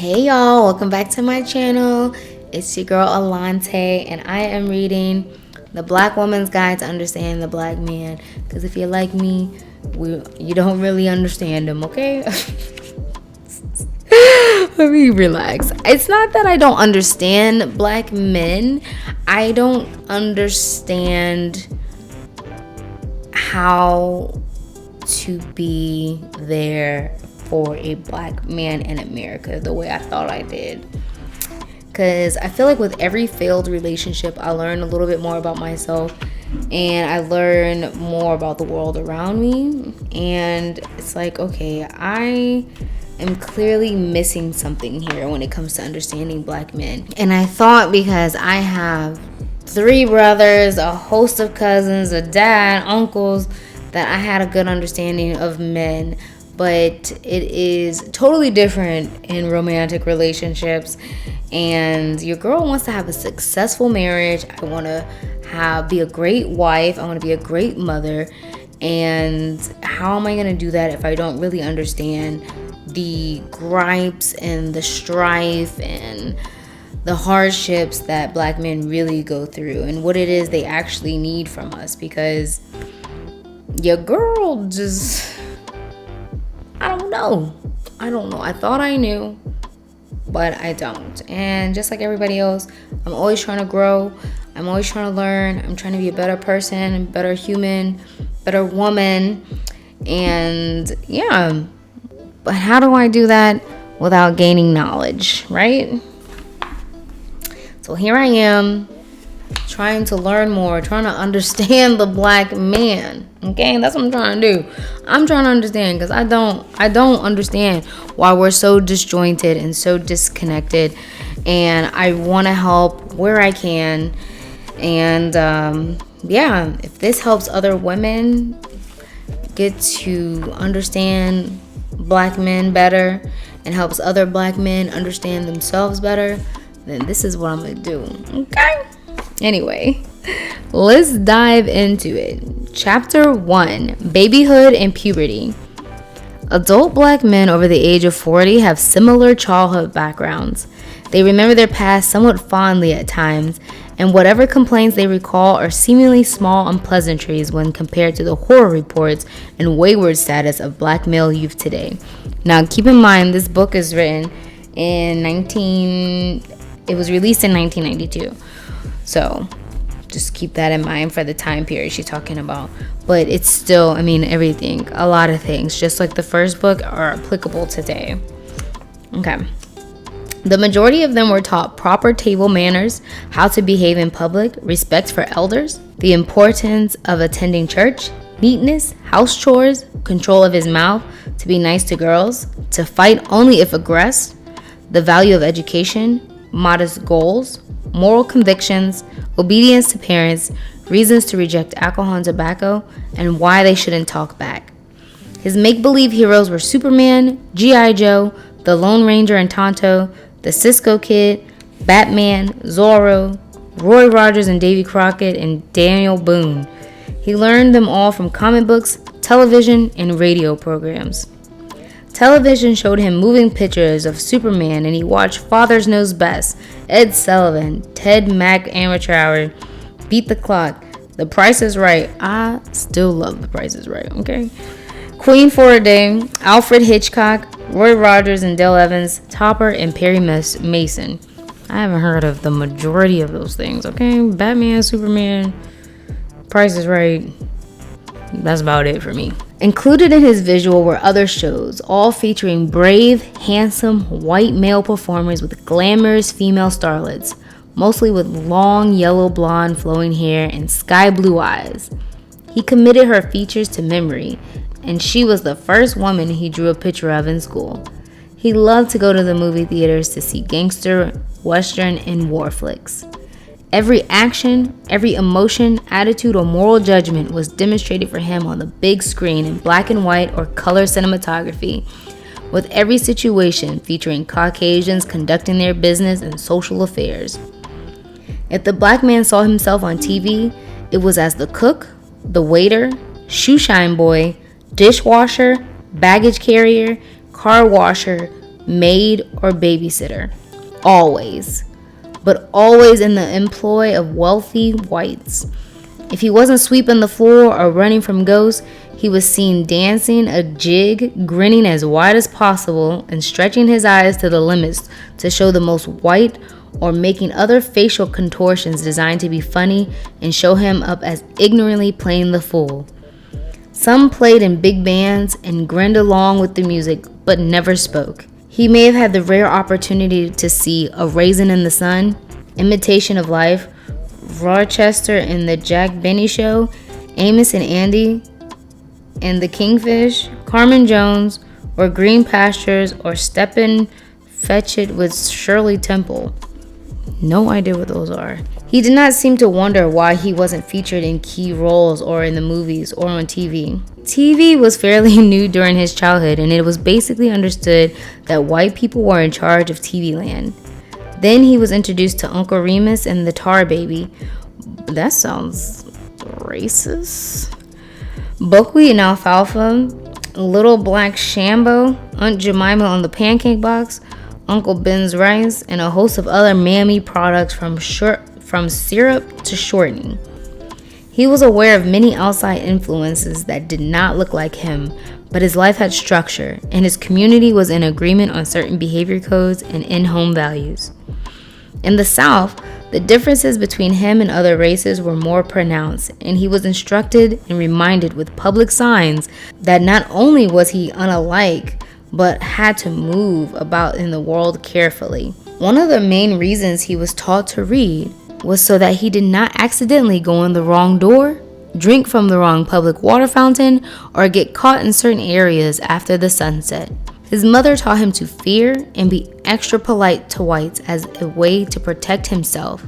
Hey y'all, welcome back to my channel. It's your girl Alante, and I am reading The Black Woman's Guide to Understanding the Black Man. Because if you're like me, you don't really understand him, okay? Let me relax. It's not that I don't understand black men. I don't understand how to be there for a black man in America the way I thought I did. Because I feel like with every failed relationship, I learn a little bit more about myself and I learn more about the world around me. And it's like, okay, I am clearly missing something here when it comes to understanding black men. And I thought because I have 3 brothers, a host of cousins, a dad, uncles, that I had a good understanding of men. But it is totally different in romantic relationships. And your girl wants to have a successful marriage. I want to be a great wife. I want to be a great mother. And how am I going to do that if I don't really understand the gripes and the strife and the hardships that black men really go through and what it is they actually need from us? Because your girl just, I don't know. I thought I knew, but I don't. And just like everybody else, I'm always trying to grow. I'm always trying to learn. I'm trying to be a better person, better human, better woman. And yeah, but how do I do that without gaining knowledge, right? So here I am, trying to learn more, trying to understand the black man. Okay, that's what I'm trying to do. I'm trying to understand because I don't understand why we're so disjointed and so disconnected. And I want to help where I can. And yeah, if this helps other women get to understand black men better and helps other black men understand themselves better, then this is what I'm gonna do. Okay. Anyway, let's dive into it. Chapter 1, Babyhood and Puberty. Adult black men over the age of 40 have similar childhood backgrounds. They remember their past somewhat fondly at times, and whatever complaints they recall are seemingly small unpleasantries when compared to the horror reports and wayward status of black male youth today. Now, keep in mind, this book is written it was released in 1992. So just keep that in mind for the time period she's talking about. But it's still, everything, a lot of things, just like the first book, are applicable today. Okay. The majority of them were taught proper table manners, how to behave in public, respect for elders, the importance of attending church, neatness, house chores, control of his mouth, to be nice to girls, to fight only if aggressed, the value of education, modest goals, moral convictions, obedience to parents, reasons to reject alcohol and tobacco, and why they shouldn't talk back. His make-believe heroes were Superman, G.I. Joe, the Lone Ranger and Tonto, the Cisco Kid, Batman, Zorro, Roy Rogers and Davy Crockett, and Daniel Boone. He learned them all from comic books, television, and radio programs. Television showed him moving pictures of Superman, and he watched Fathers Knows Best, Ed Sullivan, Ted Mack Amateur Hour, Beat the Clock, The Price is Right. I still love The Price is Right, okay? Queen for a Day, Alfred Hitchcock, Roy Rogers and Dale Evans, Topper, and Perry Mason. I haven't heard of the majority of those things, okay? Batman, Superman, Price is Right. That's about it for me. Included in his visual were other shows, all featuring brave, handsome, white male performers with glamorous female starlets, mostly with long, yellow blonde flowing hair and sky blue eyes. He committed her features to memory, and she was the first woman he drew a picture of in school. He loved to go to the movie theaters to see gangster, western, and war flicks. Every action, every emotion, attitude, or moral judgment was demonstrated for him on the big screen in black and white or color cinematography, with every situation featuring Caucasians conducting their business and social affairs. If the black man saw himself on TV, it was as the cook, the waiter, shoe shine boy, dishwasher, baggage carrier, car washer, maid, or babysitter. Always. But always in the employ of wealthy whites. If he wasn't sweeping the floor or running from ghosts, he was seen dancing a jig, grinning as wide as possible, and stretching his eyes to the limits to show the most white, or making other facial contortions designed to be funny and show him up as ignorantly playing the fool. Some played in big bands and grinned along with the music, but never spoke. He may have had the rare opportunity to see A Raisin in the Sun, Imitation of Life, Rochester in the Jack Benny Show, Amos and Andy, and The Kingfish, Carmen Jones, or Green Pastures, or Steppin' Fetchit with Shirley Temple. No idea what those are. He did not seem to wonder why he wasn't featured in key roles or in the movies or on TV. TV was fairly new during his childhood, and it was basically understood that white people were in charge of TV land. Then he was introduced to Uncle Remus and the Tar Baby. That sounds racist. Buckwheat and Alfalfa, Little Black Shambo, Aunt Jemima on the Pancake Box, Uncle Ben's Rice, and a host of other mammy products from syrup to shortening. He was aware of many outside influences that did not look like him, but his life had structure, and his community was in agreement on certain behavior codes and in-home values. In the South, the differences between him and other races were more pronounced, and he was instructed and reminded with public signs that not only was he unalike, but had to move about in the world carefully. One of the main reasons he was taught to read was so that he did not accidentally go in the wrong door, drink from the wrong public water fountain, or get caught in certain areas after the sunset. His mother taught him to fear and be extra polite to whites as a way to protect himself,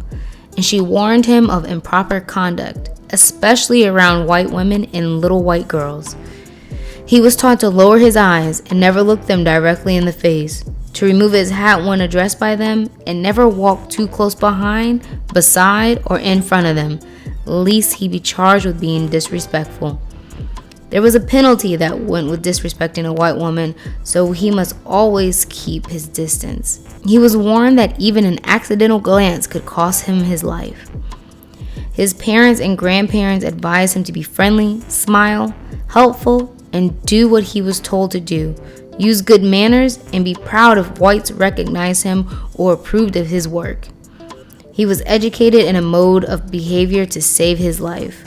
and she warned him of improper conduct, especially around white women and little white girls. He was taught to lower his eyes and never look them directly in the face, to remove his hat when addressed by them, and never walk too close behind, beside, or in front of them, lest he be charged with being disrespectful. There was a penalty that went with disrespecting a white woman, so he must always keep his distance. He was warned that even an accidental glance could cost him his life. His parents and grandparents advised him to be friendly, smile, helpful, and do what he was told to do. Use good manners and be proud if whites recognized him or approved of his work. He was educated in a mode of behavior to save his life.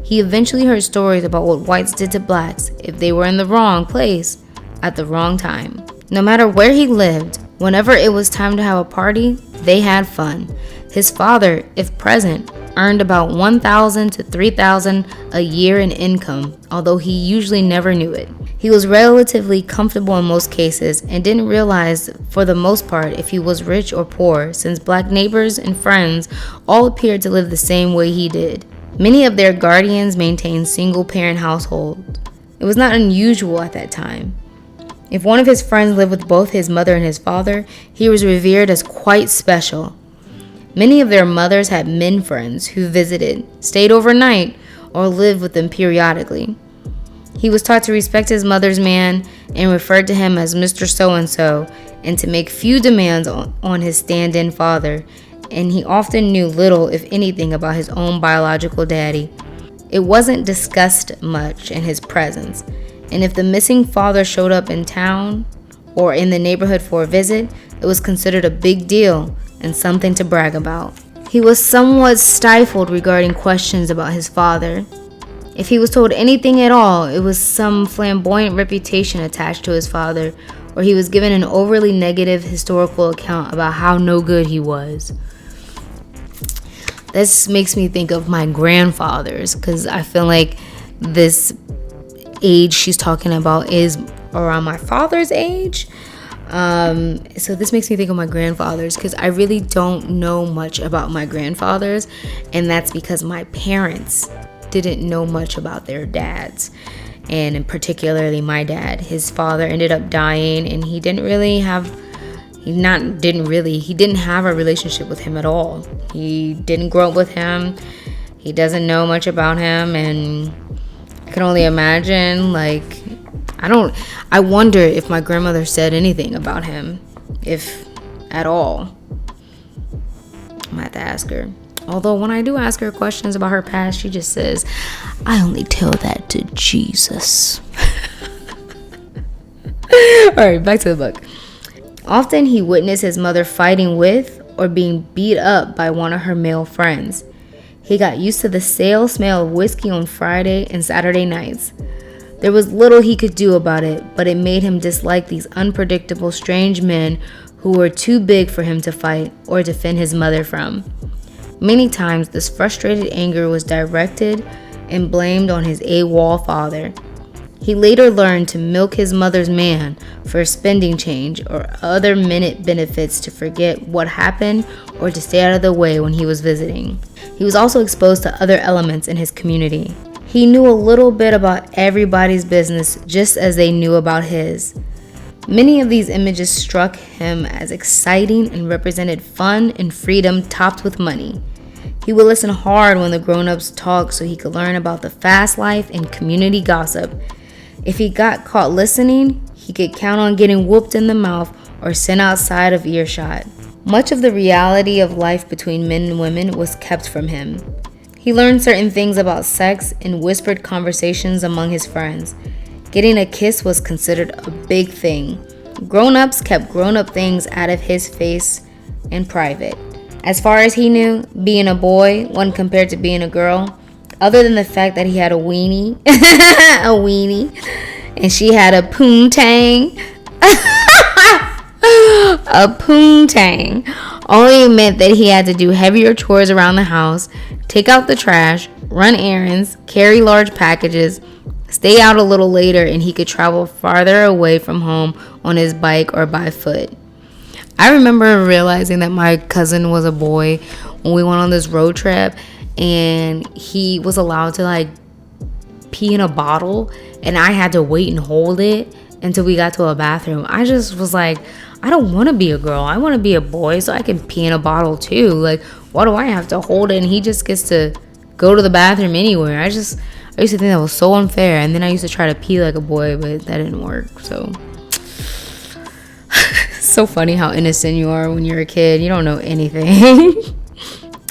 He eventually heard stories about what whites did to blacks if they were in the wrong place at the wrong time. No matter where he lived, whenever it was time to have a party, they had fun. His father, if present, earned about $1,000 to $3,000 a year in income, although he usually never knew it. He was relatively comfortable in most cases and didn't realize for the most part if he was rich or poor, since black neighbors and friends all appeared to live the same way he did. Many of their guardians maintained single-parent households. It was not unusual at that time. If one of his friends lived with both his mother and his father, he was revered as quite special. Many of their mothers had men friends who visited, stayed overnight, or lived with them periodically. He was taught to respect his mother's man and referred to him as Mr. So-and-so, and to make few demands on his stand-in father, and he often knew little, if anything, about his own biological daddy. It wasn't discussed much in his presence, and if the missing father showed up in town or in the neighborhood for a visit, it was considered a big deal and something to brag about. He was somewhat stifled regarding questions about his father. If he was told anything at all, it was some flamboyant reputation attached to his father, or he was given an overly negative historical account about how no good he was. This makes me think of my grandfathers, because I feel like this age she's talking about is around my father's age. So this makes me think of my grandfathers, because I really don't know much about my grandfathers, and that's because my parents didn't know much about their dads, and particularly my dad. His father ended up dying, and he didn't have a relationship with him at all. He didn't grow up with him. He doesn't know much about him, and I can only imagine, like, I wonder if my grandmother said anything about him, if at all. I'm gonna have to ask her. Although when I do ask her questions about her past, she just says, I only tell that to Jesus. Alright, back to the book. Often he witnessed his mother fighting with or being beat up by one of her male friends. He got used to the stale smell of whiskey on Friday and Saturday nights. There was little he could do about it, but it made him dislike these unpredictable, strange men who were too big for him to fight or defend his mother from. Many times, this frustrated anger was directed and blamed on his AWOL father. He later learned to milk his mother's man for spending change or other minute benefits to forget what happened or to stay out of the way when he was visiting. He was also exposed to other elements in his community. He knew a little bit about everybody's business just as they knew about his. Many of these images struck him as exciting and represented fun and freedom topped with money. He would listen hard when the grown-ups talked so he could learn about the fast life and community gossip. If he got caught listening, he could count on getting whooped in the mouth or sent outside of earshot. Much of the reality of life between men and women was kept from him. He learned certain things about sex in whispered conversations among his friends. Getting a kiss was considered a big thing. Grown-ups kept grown-up things out of his face in private. As far as he knew, being a boy wasn't compared to being a girl, other than the fact that he had a weenie, and she had a poontang. A poontang only meant that he had to do heavier chores around the house, take out the trash, run errands, carry large packages, stay out a little later, and he could travel farther away from home on his bike or by foot. I remember realizing that my cousin was a boy when we went on this road trip, and he was allowed to pee in a bottle, and I had to wait and hold it until we got to a bathroom. I just was like, I don't want to be a girl. I want to be a boy so I can pee in a bottle too. Why do I have to hold it and he just gets to go to the bathroom anywhere? I used to think that was so unfair, and then I used to try to pee like a boy, but that didn't work. So so funny how innocent you are when you're a kid. You don't know anything.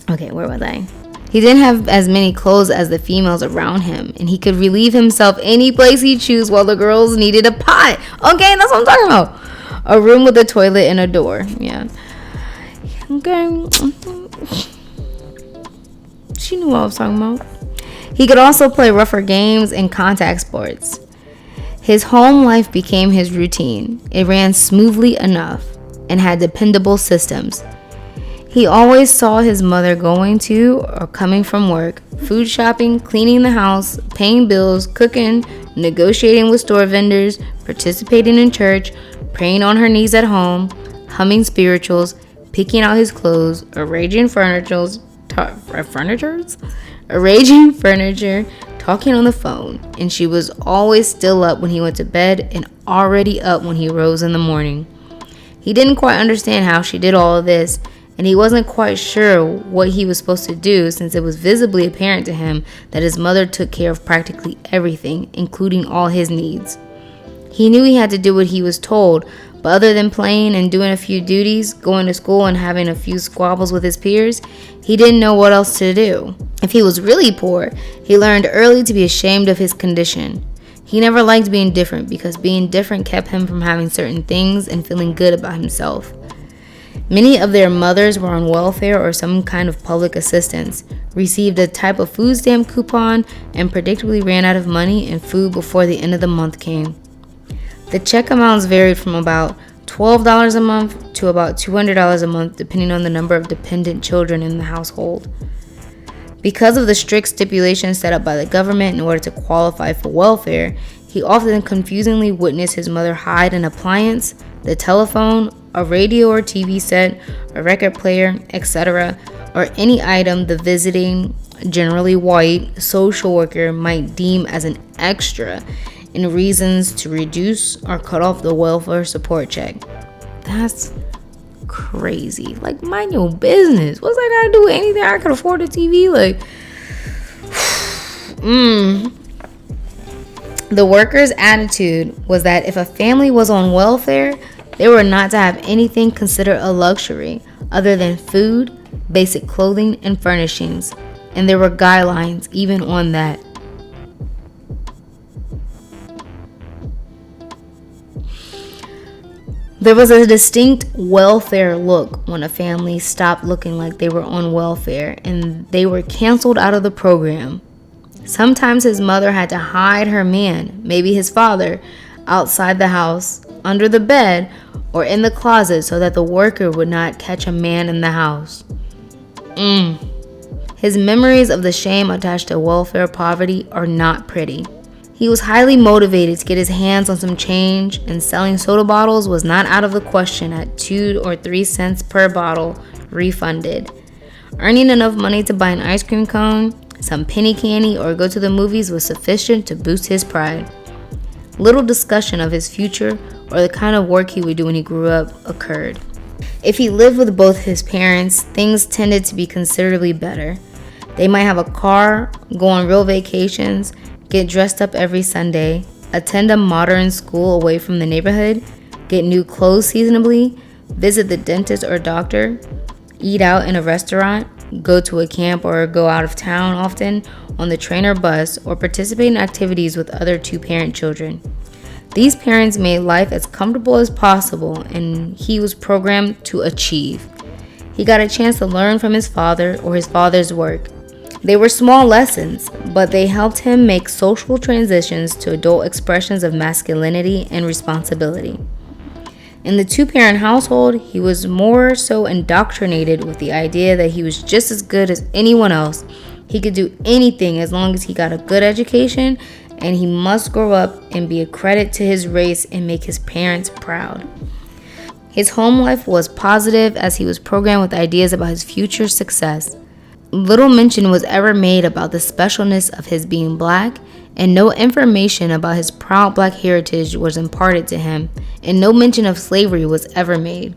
Okay, where was I? He didn't have as many clothes as the females around him, and he could relieve himself any place he chose while the girls needed a pot. Okay, that's what I'm talking about. A room with a toilet and a door. Yeah. Okay. She knew what I was talking about. He could also play rougher games and contact sports. His home life became his routine. It ran smoothly enough and had dependable systems. He always saw his mother going to or coming from work, food shopping, cleaning the house, paying bills, cooking, negotiating with store vendors, participating in church, praying on her knees at home, humming spirituals, picking out his clothes, arranging furniture, talking on the phone, and she was always still up when he went to bed and already up when he rose in the morning. He didn't quite understand how she did all of this, and he wasn't quite sure what he was supposed to do, since it was visibly apparent to him that his mother took care of practically everything, including all his needs. He knew he had to do what he was told, but other than playing and doing a few duties, going to school and having a few squabbles with his peers, he didn't know what else to do. If he was really poor, he learned early to be ashamed of his condition. He never liked being different because being different kept him from having certain things and feeling good about himself. Many of their mothers were on welfare or some kind of public assistance, received a type of food stamp coupon, and predictably ran out of money and food before the end of the month came. The check amounts varied from about $12 a month to about $200 a month, depending on the number of dependent children in the household. Because of the strict stipulations set up by the government in order to qualify for welfare, he often confusingly witnessed his mother hide an appliance, the telephone, a radio or TV set, a record player, etc., or any item the visiting, generally white, social worker might deem as an extra in reasons to reduce or cut off the welfare support check. That's crazy. Mind your business. What's that gotta do with anything? I could afford a TV. The workers' attitude was that if a family was on welfare, they were not to have anything considered a luxury other than food, basic clothing, and furnishings. And there were guidelines even on that. There was a distinct welfare look when a family stopped looking like they were on welfare and they were canceled out of the program. Sometimes his mother had to hide her man, maybe his father, outside the house, under the bed, or in the closet so that the worker would not catch a man in the house. His memories of the shame attached to welfare poverty are not pretty. He was highly motivated to get his hands on some change, and selling soda bottles was not out of the question at 2 or 3 cents per bottle, refunded. Earning enough money to buy an ice cream cone, some penny candy, or go to the movies was sufficient to boost his pride. Little discussion of his future or the kind of work he would do when he grew up occurred. If he lived with both his parents, things tended to be considerably better. They might have a car, go on real vacations, get dressed up every Sunday, attend a modern school away from the neighborhood, get new clothes seasonably, visit the dentist or doctor, eat out in a restaurant, go to a camp or go out of town often on the train or bus, or participate in activities with other two-parent children. These parents made life as comfortable as possible, and he was programmed to achieve. He got a chance to learn from his father or his father's work. They were small lessons, but they helped him make social transitions to adult expressions of masculinity and responsibility. In the two-parent household, he was more so indoctrinated with the idea that he was just as good as anyone else. He could do anything as long as he got a good education, and he must grow up and be a credit to his race and make his parents proud. His home life was positive as he was programmed with ideas about his future success. Little mention was ever made about the specialness of his being black, and no information about his proud black heritage was imparted to him, and no mention of slavery was ever made.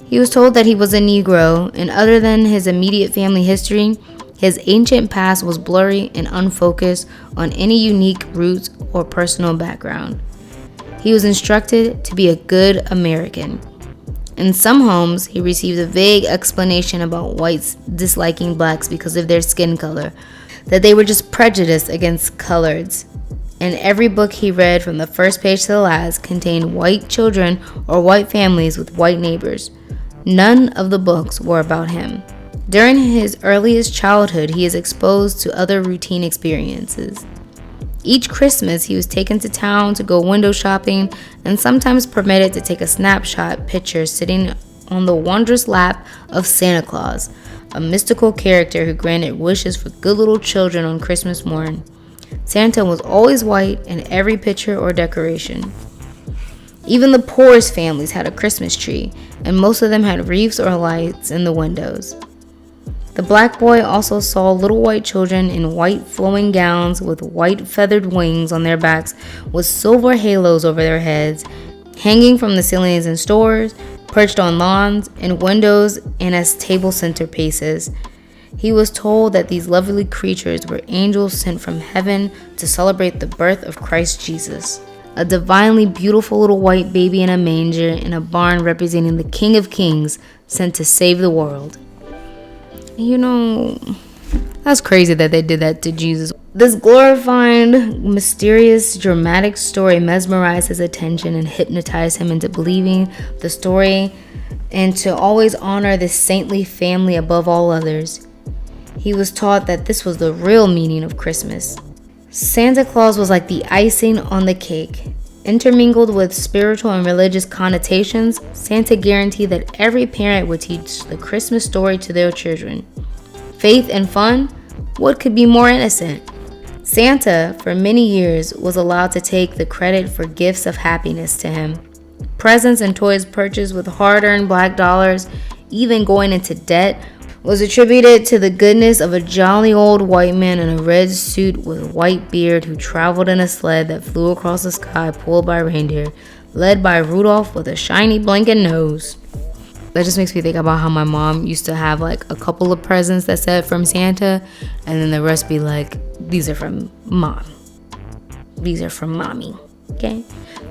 He was told that he was a Negro, and other than his immediate family history, his ancient past was blurry and unfocused on any unique roots or personal background. He was instructed to be a good American. In some homes, he received a vague explanation about whites disliking blacks because of their skin color, that they were just prejudiced against coloreds. And every book he read from the first page to the last contained white children or white families with white neighbors. None of the books were about him. During his earliest childhood, he is exposed to other routine experiences. Each Christmas, he was taken to town to go window shopping and sometimes permitted to take a snapshot picture sitting on the wondrous lap of Santa Claus, a mystical character who granted wishes for good little children on Christmas morn. Santa was always white in every picture or decoration. Even the poorest families had a Christmas tree, and most of them had wreaths or lights in the windows. The black boy also saw little white children in white flowing gowns with white feathered wings on their backs with silver halos over their heads, hanging from the ceilings in stores, perched on lawns, in windows, and as table centerpieces. He was told that these lovely creatures were angels sent from heaven to celebrate the birth of Christ Jesus, a divinely beautiful little white baby in a manger in a barn representing the King of Kings sent to save the world. You know, that's crazy that they did that to Jesus. This glorifying, mysterious, dramatic story mesmerized his attention and hypnotized him into believing the story and to always honor this saintly family above all others. He was taught that this was the real meaning of Christmas. Santa Claus was like the icing on the cake. Intermingled with spiritual and religious connotations, Santa guaranteed that every parent would teach the Christmas story to their children. Faith and fun? What could be more innocent? Santa, for many years, was allowed to take the credit for gifts of happiness to him. Presents and toys purchased with hard-earned black dollars, even going into debt, was attributed to the goodness of a jolly old white man in a red suit with a white beard who traveled in a sled that flew across the sky pulled by reindeer, led by Rudolph with a shiny blinking nose. That just makes me think about how my mom used to have like a couple of presents that said from Santa, and then the rest be like, these are from Mom. These are from mommy. Okay?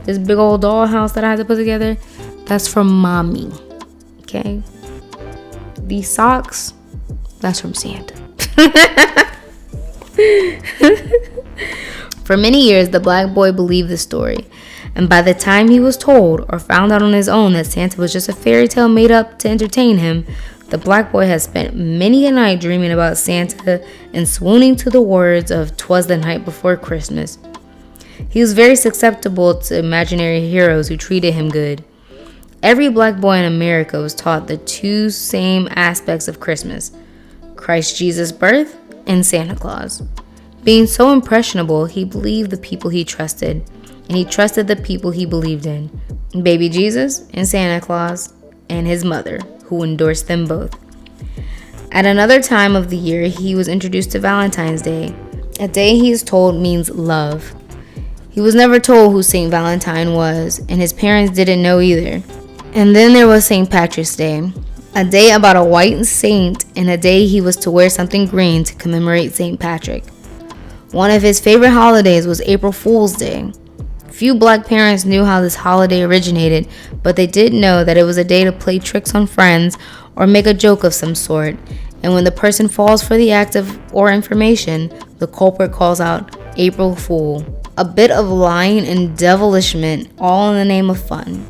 This big old dollhouse that I had to put together, that's from mommy. Okay? These socks, that's from Santa. For many years, the black boy believed the story. And by the time he was told or found out on his own that Santa was just a fairy tale made up to entertain him, the black boy had spent many a night dreaming about Santa and swooning to the words of "'Twas the night before Christmas." He was very susceptible to imaginary heroes who treated him good. Every black boy in America was taught the two same aspects of Christmas: Christ Jesus' birth and Santa Claus. Being so impressionable, he believed the people he trusted, and he trusted the people he believed in: baby Jesus and Santa Claus, and his mother, who endorsed them both. At another time of the year, he was introduced to Valentine's Day, a day he is told means love. He was never told who St. Valentine was, and his parents didn't know either. And then there was St. Patrick's Day, a day about a white saint, and a day he was to wear something green to commemorate St. Patrick. One of his favorite holidays was April Fool's Day. Few black parents knew how this holiday originated, but they did know that it was a day to play tricks on friends or make a joke of some sort. And when the person falls for the act of or information, the culprit calls out April Fool. A bit of lying and devilishment, all in the name of fun.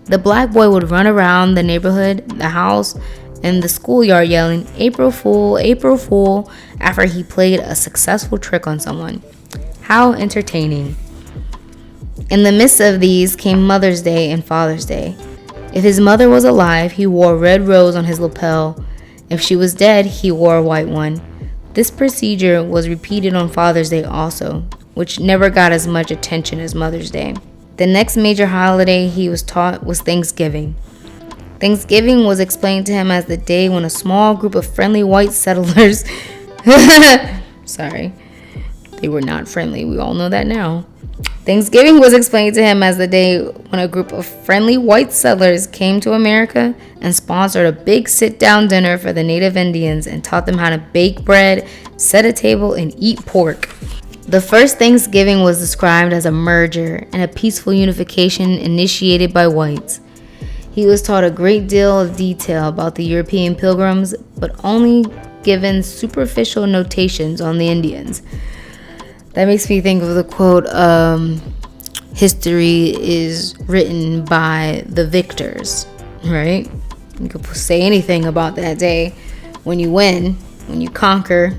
The black boy would run around the neighborhood, the house, and the schoolyard yelling, April Fool, after he played a successful trick on someone. How entertaining. In the midst of these came Mother's Day and Father's Day. If his mother was alive, he wore a red rose on his lapel. If she was dead, he wore a white one. This procedure was repeated on Father's Day also, which never got as much attention as Mother's Day. The next major holiday he was taught was Thanksgiving. Thanksgiving was explained to him as the day when a small group of friendly white settlers sorry, they were not friendly, we all know that now. Thanksgiving was explained to him as the day when a group of friendly white settlers came to America and sponsored a big sit-down dinner for the native Indians and taught them how to bake bread, set a table, and eat pork. The first Thanksgiving was described as a merger and a peaceful unification initiated by whites. He was taught a great deal of detail about the European pilgrims, but only given superficial notations on the Indians. That makes me think of the quote, history is written by the victors, right? You could say anything about that day. When you win, when you conquer.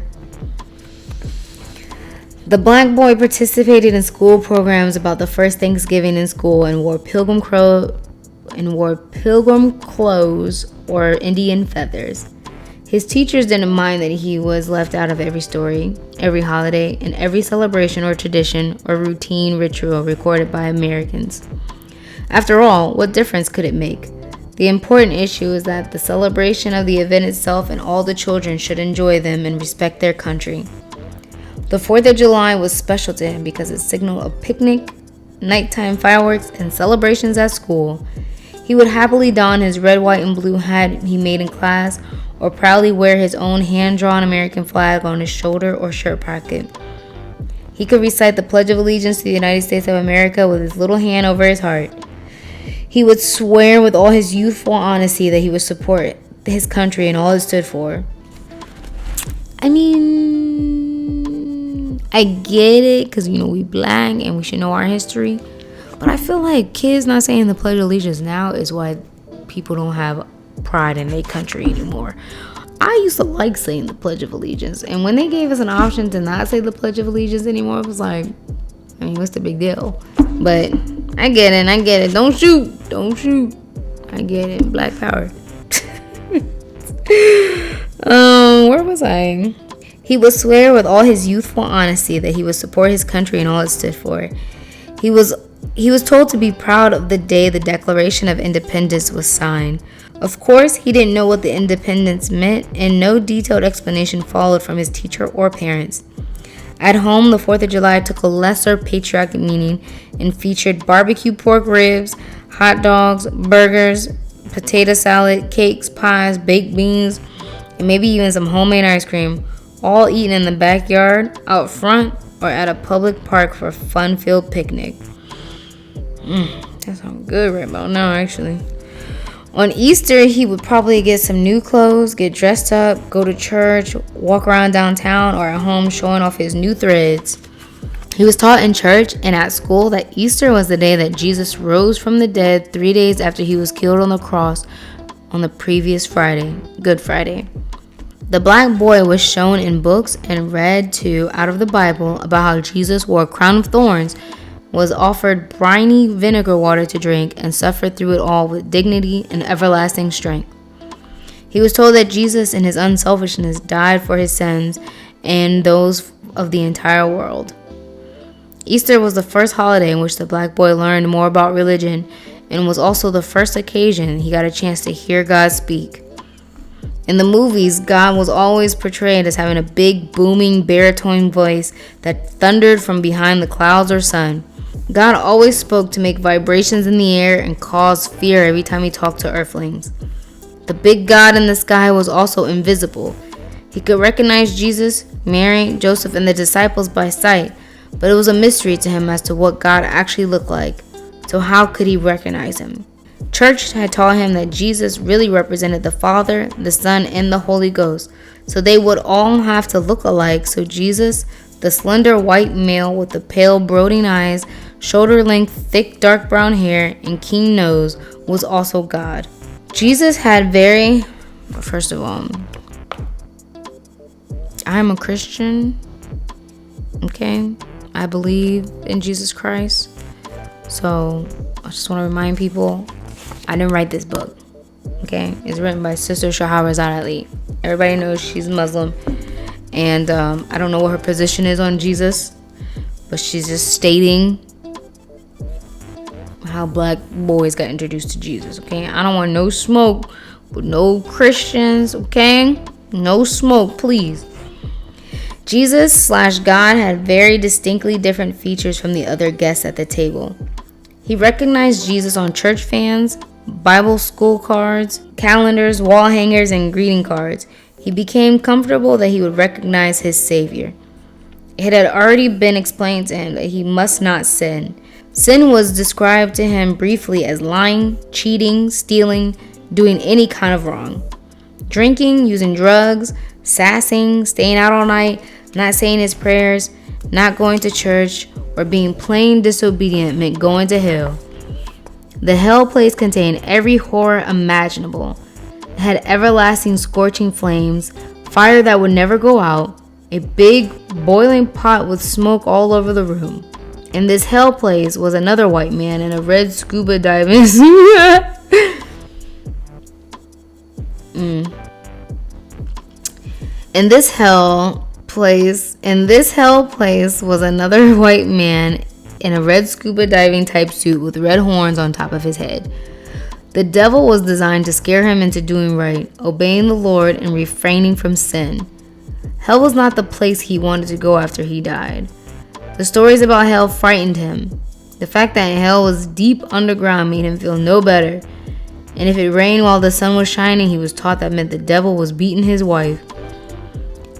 The black boy participated in school programs about the first Thanksgiving in school and wore pilgrim clothes or Indian feathers. His teachers didn't mind that he was left out of every story, every holiday, and every celebration or tradition or routine ritual recorded by Americans. After all, what difference could it make? The important issue is that the celebration of the event itself and all the children should enjoy them and respect their country. The 4th of July was special to him because it signaled a picnic, nighttime fireworks, and celebrations at school. He would happily don his red, white, and blue hat he made in class, or proudly wear his own hand-drawn American flag on his shoulder or shirt pocket. He could recite the Pledge of Allegiance to the United States of America with his little hand over his heart. He would swear with all his youthful honesty that he would support his country and all it stood for. I mean, I get it, because, we black and we should know our history. But I feel like kids not saying the Pledge of Allegiance now is why people don't have pride in their country anymore. I used to like saying the Pledge of Allegiance, and when they gave us an option to not say the Pledge of Allegiance anymore, it was like, what's the big deal? But I get it. Don't shoot. I get it. Black power. Where was I? He would swear with all his youthful honesty that he would support his country and all it stood for. He was told to be proud of the day the Declaration of Independence was signed. Of course, he didn't know what the independence meant, and no detailed explanation followed from his teacher or parents. At home, the 4th of July took a lesser patriotic meaning and featured barbecue pork ribs, hot dogs, burgers, potato salad, cakes, pies, baked beans, and maybe even some homemade ice cream, all eaten in the backyard, out front, or at a public park for a fun-filled picnic. That sounds good right about now, actually. On Easter, he would probably get some new clothes, get dressed up, go to church, walk around downtown or at home showing off his new threads. He was taught in church and at school that Easter was the day that Jesus rose from the dead 3 days after he was killed on the cross on the previous Friday, Good Friday. The black boy was shown in books and read to out of the Bible about how Jesus wore a crown of thorns, was offered briny vinegar water to drink, and suffered through it all with dignity and everlasting strength. He was told that Jesus, in his unselfishness, died for his sins and those of the entire world. Easter was the first holiday in which the black boy learned more about religion, and was also the first occasion he got a chance to hear God speak. In the movies, God was always portrayed as having a big, booming, baritone voice that thundered from behind the clouds or sun. God always spoke to make vibrations in the air and cause fear every time he talked to earthlings. The big God in the sky was also invisible. He could recognize Jesus, Mary, Joseph, and the disciples by sight, but it was a mystery to him as to what God actually looked like. So how could he recognize him? Church had taught him that Jesus really represented the Father, the Son, and the Holy Ghost, so they would all have to look alike. So Jesus, the slender white male with the pale, brooding eyes, shoulder-length, thick, dark brown hair, and keen nose, was also God. Jesus had first of all, I'm a Christian, okay? I believe in Jesus Christ. So I just want to remind people, I didn't write this book, okay? It's written by Sister Shahrazad Ali. Everybody knows she's Muslim, and I don't know what her position is on Jesus, but she's just stating how black boys got introduced to Jesus, okay? I don't want no smoke with no Christians, okay? No smoke, please. Jesus/God had very distinctly different features from the other guests at the table. He recognized Jesus on church fans, Bible school cards, calendars, wall hangers, and greeting cards. He became comfortable that he would recognize his Savior. It had already been explained to him that he must not sin. Sin was described to him briefly as lying, cheating, stealing, doing any kind of wrong. Drinking, using drugs, sassing, staying out all night, not saying his prayers, not going to church, or being plain disobedient meant going to hell. The hell place contained every horror imaginable. It had everlasting scorching flames, fire that would never go out, a big boiling pot with smoke all over the room. In this hell place was another white man in a red scuba diving suit. In this hell place was another white man in a red scuba diving type suit with red horns on top of his head. The devil was designed to scare him into doing right, obeying the Lord, and refraining from sin. Hell was not the place he wanted to go after he died. The stories about hell frightened him. The fact that hell was deep underground made him feel no better. And if it rained while the sun was shining, he was taught that meant the devil was beating his wife.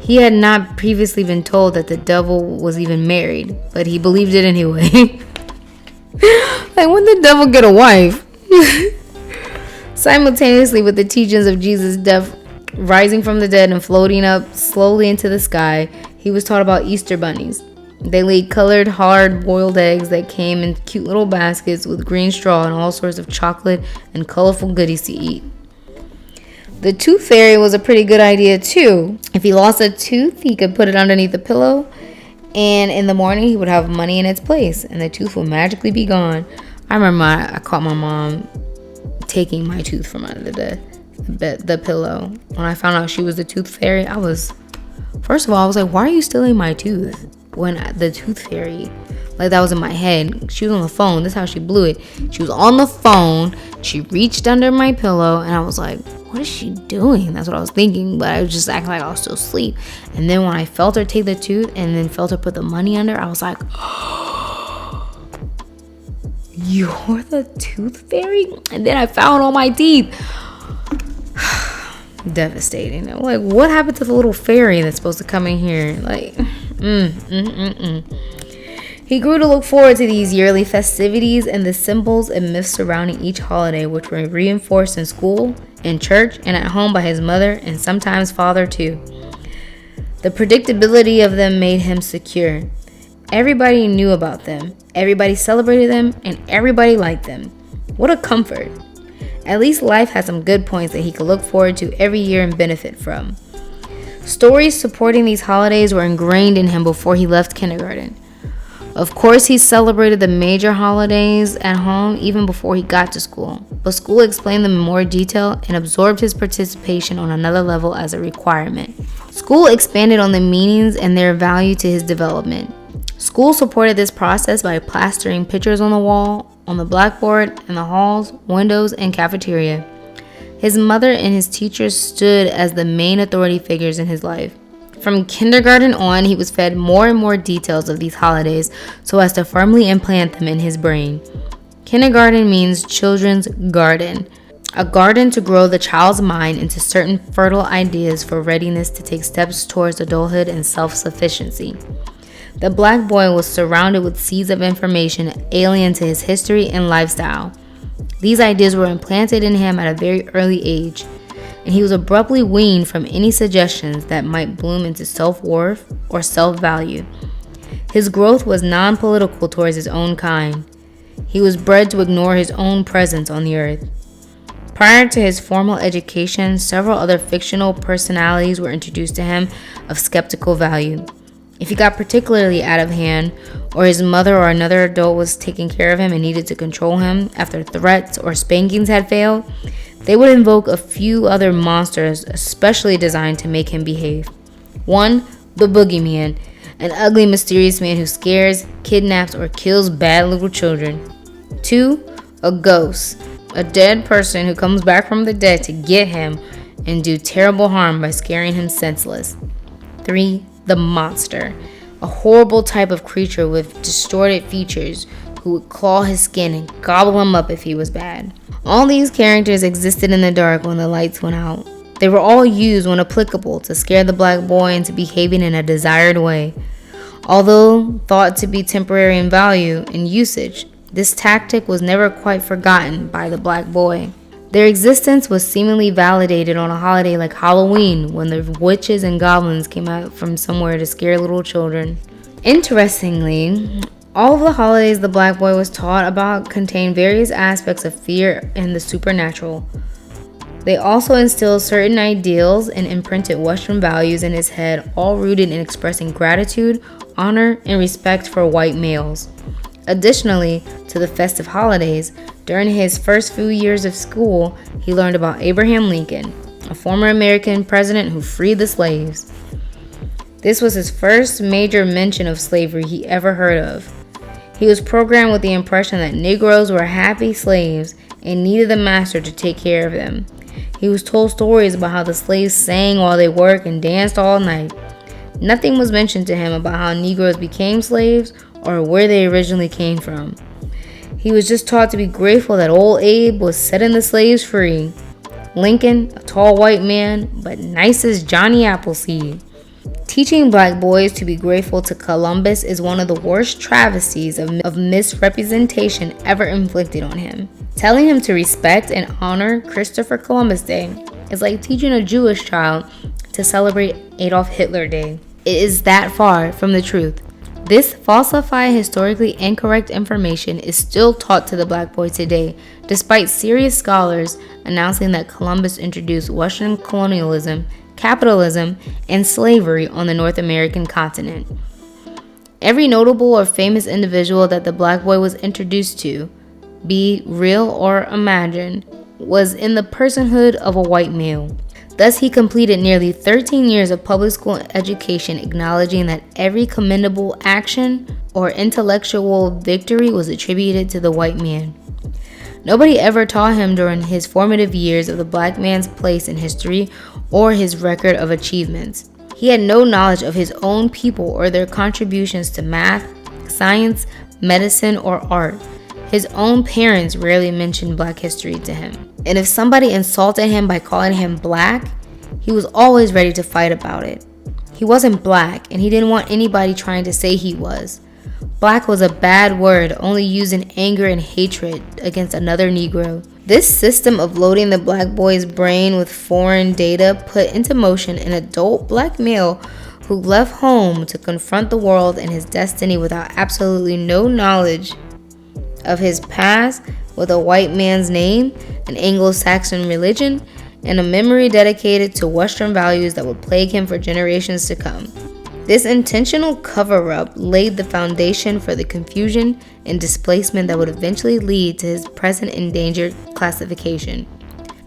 He had not previously been told that the devil was even married, but he believed it anyway. Like, when the devil get a wife? Simultaneously with the teachings of Jesus' death, rising from the dead and floating up slowly into the sky, he was taught about Easter bunnies. They laid colored, hard-boiled eggs that came in cute little baskets with green straw and all sorts of chocolate and colorful goodies to eat. The tooth fairy was a pretty good idea too. If he lost a tooth, he could put it underneath the pillow, and in the morning he would have money in its place, and the tooth would magically be gone. I remember I caught my mom taking my tooth from under the pillow. When I found out she was the tooth fairy, first of all, I was like, why are you stealing my tooth? When the tooth fairy, like, that was in my head. She was on the phone. This is how she blew it. She was on the phone. She reached under my pillow, and I was like, what is she doing? That's what I was thinking, but I was just acting like I was still asleep. And then when I felt her take the tooth and then felt her put the money under, I was like, you're the tooth fairy? And then I found all my teeth. Devastating. I'm like, what happened to the little fairy that's supposed to come in here? Like, He grew to look forward to these yearly festivities and the symbols and myths surrounding each holiday, which were reinforced in school, in church, and at home by his mother and sometimes father too. The predictability of them made him secure. Everybody knew about them, everybody celebrated them, and everybody liked them. What a comfort. At least life had some good points that he could look forward to every year and benefit from. Stories supporting these holidays were ingrained in him before he left kindergarten. Of course, he celebrated the major holidays at home even before he got to school, but school explained them in more detail and absorbed his participation on another level as a requirement. School expanded on the meanings and their value to his development. School supported this process by plastering pictures on the wall, on the blackboard, in the halls, windows, and cafeteria. His mother and his teachers stood as the main authority figures in his life. From kindergarten on, he was fed more and more details of these holidays so as to firmly implant them in his brain. Kindergarten means children's garden, a garden to grow the child's mind into certain fertile ideas for readiness to take steps towards adulthood and self-sufficiency. The black boy was surrounded with seeds of information alien to his history and lifestyle. These ideas were implanted in him at a very early age, and he was abruptly weaned from any suggestions that might bloom into self-worth or self-value. His growth was non-political towards his own kind. He was bred to ignore his own presence on the earth. Prior to his formal education, several other fictional personalities were introduced to him of skeptical value. If he got particularly out of hand, or his mother or another adult was taking care of him and needed to control him after threats or spankings had failed, they would invoke a few other monsters especially designed to make him behave. 1. The boogeyman, an ugly, mysterious man who scares, kidnaps, or kills bad little children. 2. A ghost, a dead person who comes back from the dead to get him and do terrible harm by scaring him senseless. 3. The monster, a horrible type of creature with distorted features who would claw his skin and gobble him up if he was bad. All these characters existed in the dark when the lights went out. They were all used when applicable to scare the black boy into behaving in a desired way. Although thought to be temporary in value and usage, this tactic was never quite forgotten by the black boy. Their existence was seemingly validated on a holiday like Halloween, when the witches and goblins came out from somewhere to scare little children. Interestingly, all of the holidays the black boy was taught about contain various aspects of fear and the supernatural. They also instilled certain ideals and imprinted Western values in his head, all rooted in expressing gratitude, honor, and respect for white males. Additionally to the festive holidays, during his first few years of school, he learned about Abraham Lincoln, a former American president who freed the slaves. This was his first major mention of slavery he ever heard of. He was programmed with the impression that Negroes were happy slaves and needed the master to take care of them. He was told stories about how the slaves sang while they worked and danced all night. Nothing was mentioned to him about how Negroes became slaves or where they originally came from. He was just taught to be grateful that old Abe was setting the slaves free. Lincoln, a tall white man, but nice as Johnny Appleseed. Teaching black boys to be grateful to Columbus is one of the worst travesties of misrepresentation ever inflicted on him. Telling him to respect and honor Christopher Columbus Day is like teaching a Jewish child to celebrate Adolf Hitler Day. It is that far from the truth. This falsified, historically incorrect information is still taught to the black boy today, despite serious scholars announcing that Columbus introduced Western colonialism, capitalism, and slavery on the North American continent. Every notable or famous individual that the black boy was introduced to, be real or imagined, was in the personhood of a white male. Thus, he completed nearly 13 years of public school education, acknowledging that every commendable action or intellectual victory was attributed to the white man. Nobody ever taught him during his formative years of the black man's place in history or his record of achievements. He had no knowledge of his own people or their contributions to math, science, medicine, or art. His own parents rarely mentioned black history to him. And if somebody insulted him by calling him black, he was always ready to fight about it. He wasn't black, and he didn't want anybody trying to say he was. Black was a bad word, only used in anger and hatred against another Negro. This system of loading the black boy's brain with foreign data put into motion an adult black male who left home to confront the world and his destiny without absolutely no knowledge of his past, with a white man's name, an Anglo-Saxon religion, and a memory dedicated to Western values that would plague him for generations to come. This intentional cover-up laid the foundation for the confusion and displacement that would eventually lead to his present endangered classification.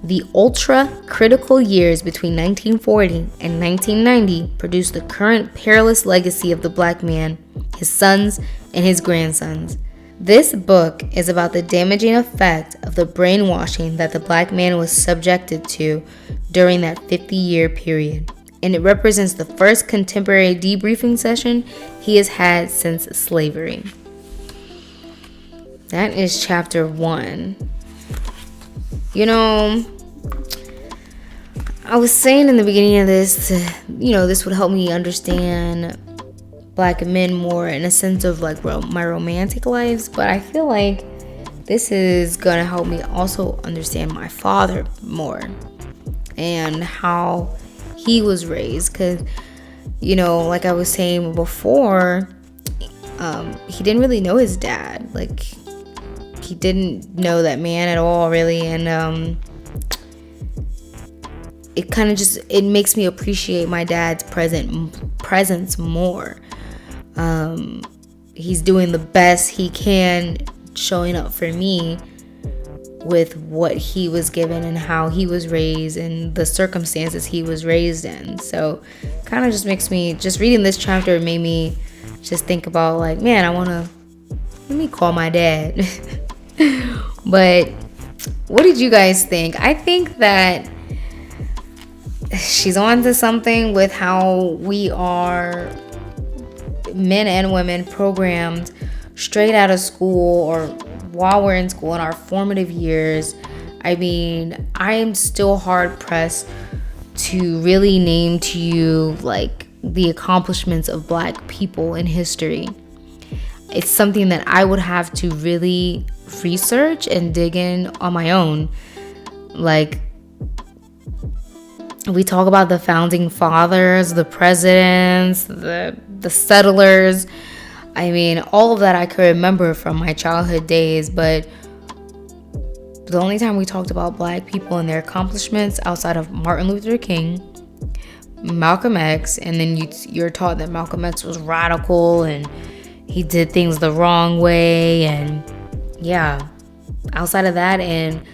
The ultra-critical years between 1940 and 1990 produced the current perilous legacy of the black man, his sons, and his grandsons. This book is about the damaging effect of the brainwashing that the black man was subjected to during that 50-year period, and it represents the first contemporary debriefing session he has had since slavery. That is chapter 1. You know, I was saying in the beginning of this, this would help me understand black men more in a sense of like my romantic lives, but I feel like this is gonna help me also understand my father more and how he was raised, because like I was saying before, he didn't really know his dad. Like, he didn't know that man at all, really, and it kind of it makes me appreciate my dad's presence more. He's doing the best he can, showing up for me with what he was given and how he was raised and the circumstances he was raised in. So kind of just makes me, just reading this chapter made me just think about like, man, let me call my dad. But what did you guys think? I think that she's on to something with how we are, men and women, programmed straight out of school or while we're in school in our formative years. I mean, I am still hard pressed to really name to you like the accomplishments of black people in history. It's something that I would have to really research and dig in on my own. Like, we talk about the founding fathers, the presidents, the settlers. I mean, all of that I could remember from my childhood days, but the only time we talked about black people and their accomplishments outside of Martin Luther King, Malcolm X, and then you're taught that Malcolm X was radical and he did things the wrong way, and yeah, outside of that and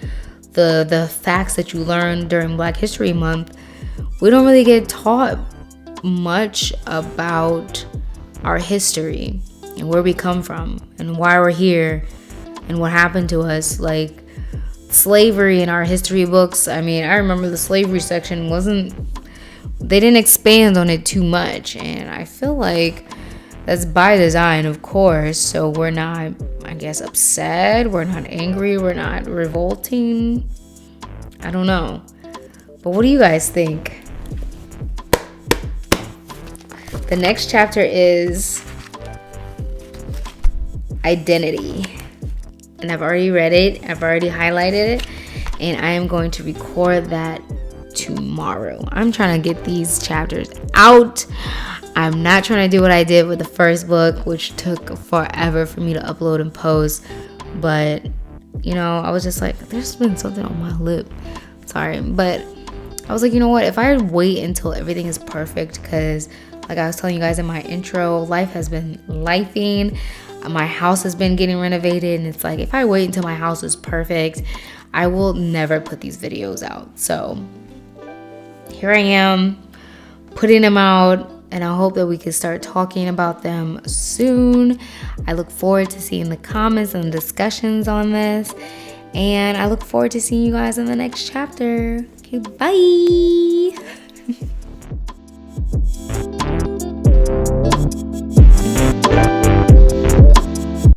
the facts that you learn during Black History Month, we don't really get taught much about our history and where we come from and why we're here and what happened to us. Like slavery in our history books, I mean, I remember the slavery section they didn't expand on it too much, and I feel like that's by design, of course, so we're not, I guess, upset, we're not angry, we're not revolting. I don't know. But what do you guys think? The next chapter is identity. And I've already read it. I've already highlighted it. And I am going to record that tomorrow. I'm trying to get these chapters out. I'm not trying to do what I did with the first book, which took forever for me to upload and post. But, I was just like, there's been something on my lip. Sorry. But I was like, you know what? If I wait until everything is perfect, because like I was telling you guys in my intro, life has been lifing. My house has been getting renovated. And it's like, if I wait until my house is perfect, I will never put these videos out. So here I am putting them out. And I hope that we can start talking about them soon. I look forward to seeing the comments and discussions on this. And I look forward to seeing you guys in the next chapter. Okay, bye.